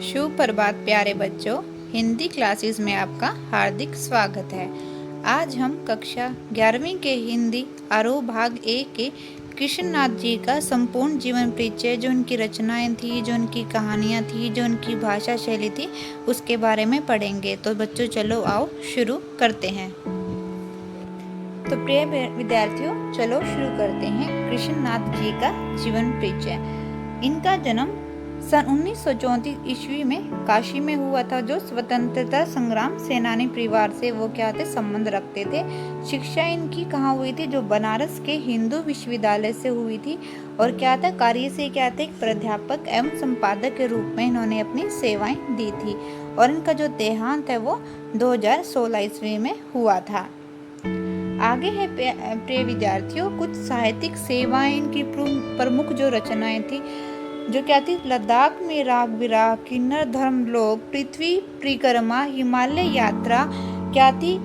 सुप्रभात प्यारे बच्चों, हिंदी क्लासेस में आपका हार्दिक स्वागत है। आज हम कक्षा 11वीं के हिंदी आरोह भाग ए के कृष्णनाथ जी का संपूर्ण जीवन परिचय, जो उनकी रचनाएं थी, जो उनकी कहानियां थी, जो उनकी भाषा शैली थी, उसके बारे में पढ़ेंगे। तो बच्चों चलो आओ शुरू करते हैं। तो प्रिय विद्यार्थियों, चलो शुरू करते हैं कृष्णनाथ जी का जीवन परिचय। इनका जन्म सन 1934 ईस्वी में काशी में हुआ था, जो स्वतंत्रता संग्राम सेनानी परिवार से वो क्या थे, संबंध रखते थे। शिक्षा इनकी कहाँ हुई थी, जो बनारस के हिंदू विश्वविद्यालय से हुई थी। और क्या था, कार्य से क्या थे, एक प्राध्यापक एवं संपादक के रूप में इन्होंने अपनी सेवाएं दी थी। और इनका जो देहांत है वो 2016 ईस्वी में हुआ था। आगे है प्रिय विद्यार्थियों, कुछ साहित्यिक सेवाएं इनकी प्रमुख जो रचनाएं थी, जो क्या थी, लद्दाख में राग विराग, किन्नर धर्मलोक, पृथ्वी परिक्रमा, हिमालय यात्रा, क्या थी,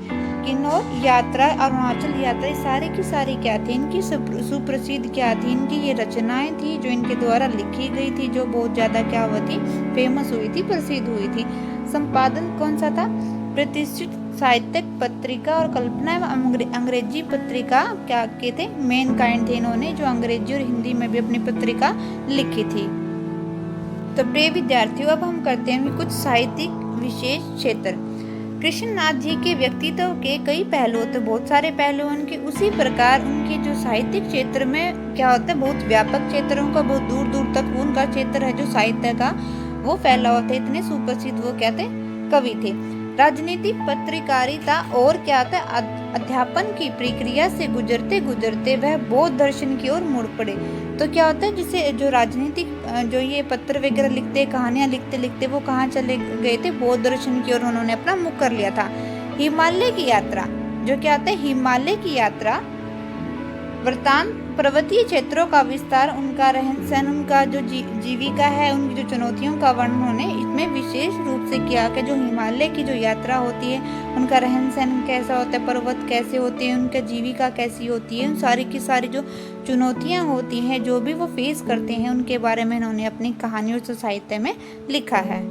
किन्नौर यात्रा, अरुणाचल यात्रा, सारी की सारी क्या थी, इनकी सुप्रसिद्ध क्या थी, इनकी ये रचनाएं थी जो इनके द्वारा लिखी गई थी, जो बहुत ज्यादा क्या हुई थी, फेमस हुई थी, प्रसिद्ध हुई थी। संपादन कौन सा था, प्रतिष्ठित साहित्यिक पत्रिका और कल्पना एवं अंग्रेजी पत्रिका क्या के थे, मेन काइंड थे इन्होंने, जो अंग्रेजी और हिंदी में भी अपनी पत्रिका लिखी थी। तो प्रिय विद्यार्थियों, अब हम करते हैं कुछ साहित्यिक विशेष क्षेत्र। कृष्णनाथ जी के व्यक्तित्व के कई पहलू होते, बहुत सारे पहलू उनके, उसी प्रकार उनके जो साहित्यिक क्षेत्र में क्या होता है, बहुत व्यापक क्षेत्र उनका, बहुत दूर दूर तक उनका क्षेत्र है जो साहित्य का वो फैला होता है। इतने सुप्रसिद्ध वो क्या थे, कवि थे। राजनीतिक पत्रकारिता और क्या था, अध्यापन की प्रक्रिया से गुजरते गुजरते वह बौद्ध दर्शन की ओर मुड़ पड़े। तो क्या होता है, जिसे जो राजनीतिक जो ये पत्र वगैरह लिखते, कहानियां लिखते लिखते वो कहाँ चले गए थे, बौद्ध दर्शन की ओर उन्होंने अपना मुख कर लिया था। हिमालय की यात्रा, जो क्या होता है, हिमालय की यात्रा, वृत्तांत, पर्वतीय क्षेत्रों का विस्तार, उनका रहन सहन, उनका जो जीविका है, उनकी जो चुनौतियों का वर्णन उन्होंने इसमें विशेष रूप से किया कि जो हिमालय की जो यात्रा होती है, उनका रहन सहन कैसा होता है, पर्वत कैसे होते हैं, उनका जीविका कैसी होती है, उन सारी की सारी जो चुनौतियां होती हैं, जो भी वो फेस करते हैं, उनके बारे में इन्होंने अपनी कहानियों से साहित्य में लिखा है।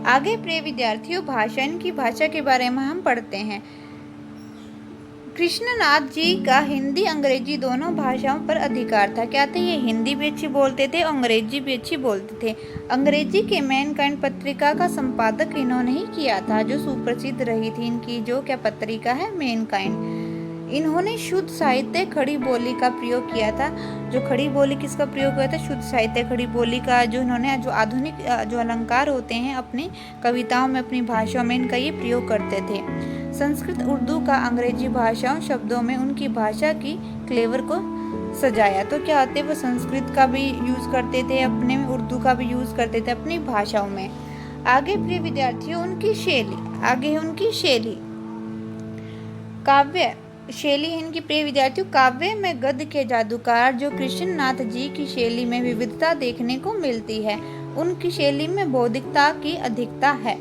आगे प्रिय विद्यार्थियों, भाषा, इनकी भाषा के बारे में हम पढ़ते हैं। कृष्णनाथ जी का हिंदी अंग्रेजी दोनों भाषाओं पर अधिकार था। क्या थे, ये हिंदी भी अच्छी बोलते थे, अंग्रेजी भी अच्छी बोलते थे। अंग्रेजी के मैन काइंड पत्रिका का संपादक इन्होंने ही किया था, जो सुप्रसिद्ध रही थी इनकी जो क्या पत्रिका है, मैन काइंड। इन्होंने शुद्ध साहित्य खड़ी बोली का प्रयोग किया था। जो खड़ी बोली किसका प्रयोग किया था, शुद्ध साहित्य खड़ी बोली का, जो इन्होंने जो आधुनिक जो अलंकार होते हैं अपनी कविताओं में, अपनी भाषाओं में, इनका ये प्रयोग करते थे। संस्कृत, उर्दू का अंग्रेजी भाषाओं शब्दों में उनकी भाषा की क्लेवर को सजाया। तो क्या होते, वो संस्कृत का भी यूज करते थे अपने में, उर्दू का भी यूज करते थे अपनी भाषाओं में। आगे प्रिय विद्यार्थियों, उनकी शैली, आगे है उनकी शैली, काव्य शैली है इनकी। प्रिय विद्यार्थियों, काव्य में गद्य के जादूकार जो कृष्णनाथ जी की शैली में विविधता देखने को मिलती है। उनकी शैली में बौद्धिकता की अधिकता है।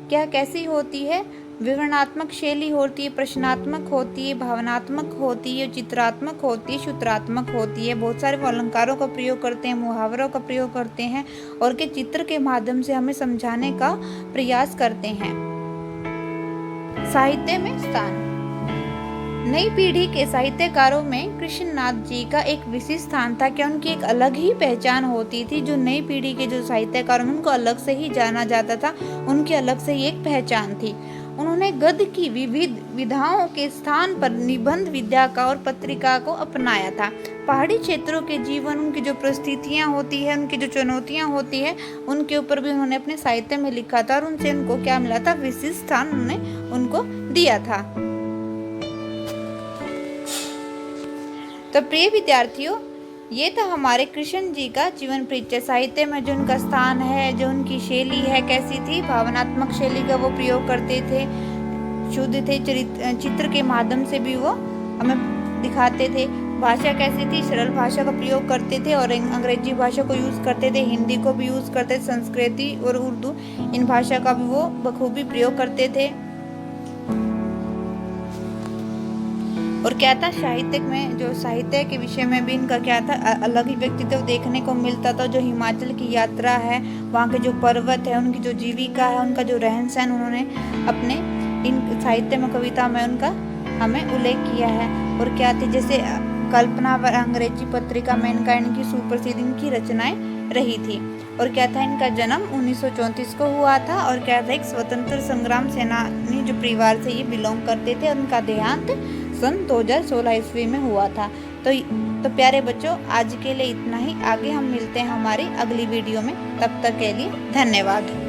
क्या कैसी होती है, विवरणात्मक शैली होती है, प्रश्नात्मक होती है, भावनात्मक होती है, चित्रात्मक होती है, सूत्रात्मक होती है। बहुत सारे अलंकारों का प्रयोग करते हैं, मुहावरों का प्रयोग करते हैं, और के चित्र के माध्यम से हमें समझाने का प्रयास करते हैं। साहित्य में स्थान, नई पीढ़ी के साहित्यकारों में कृष्णनाथ जी का एक विशिष्ट स्थान था। क्या उनकी एक अलग ही पहचान होती थी, जो नई पीढ़ी के जो साहित्यकार उनको अलग से ही जाना जाता था, उनकी अलग से ही एक पहचान थी। उन्होंने गद्य की विविध विधाओं के स्थान पर निबंध विद्या का और पत्रिका को अपनाया था। पहाड़ी क्षेत्रों के जीवन, उनकी जो परिस्थितियां होती है, उनकी जो चुनौतियां होती है, उनके ऊपर भी उन्होंने अपने साहित्य में लिखा था, और उनसे उनको क्या मिला था, विशिष्ट स्थान उन्होंने उनको दिया था। तो प्रिय विद्यार्थियों, ये था हमारे कृष्ण जी का जीवन परिचय। साहित्य में जो उनका स्थान है, जो उनकी शैली है कैसी थी, भावनात्मक शैली का वो प्रयोग करते थे, शुद्ध थे, चित्र के माध्यम से भी वो हमें दिखाते थे। भाषा कैसी थी, सरल भाषा का प्रयोग करते थे, और अंग्रेजी भाषा को यूज करते थे, हिंदी को भी यूज करते थे, संस्कृत और उर्दू इन भाषा का भी वो बखूबी प्रयोग करते थे। और क्या था, साहित्य में, जो साहित्य के विषय में भी इनका क्या था, अलग ही व्यक्तित्व देखने को मिलता था। जो हिमाचल की यात्रा है, वहाँ के जो पर्वत है, उनकी जो जीविका है, उनका जो रहन सहन, उन्होंने अपने इन साहित्य में, कविता में उनका हमें उल्लेख किया है। और क्या थी, जैसे कल्पना व अंग्रेजी पत्रिका में इनकी सुप्रसिद्ध इनकी रचनाएं रही थी। और क्या था, इनका जन्म 1934 को हुआ था। और क्या था, एक स्वतंत्र संग्राम सेनानी जो परिवार से ये बिलोंग करते थे। उनका देहांत सन 2016 ईस्वी में हुआ था। तो प्यारे बच्चों, आज के लिए इतना ही। आगे हम मिलते हैं हमारी अगली वीडियो में। तब तक के लिए धन्यवाद।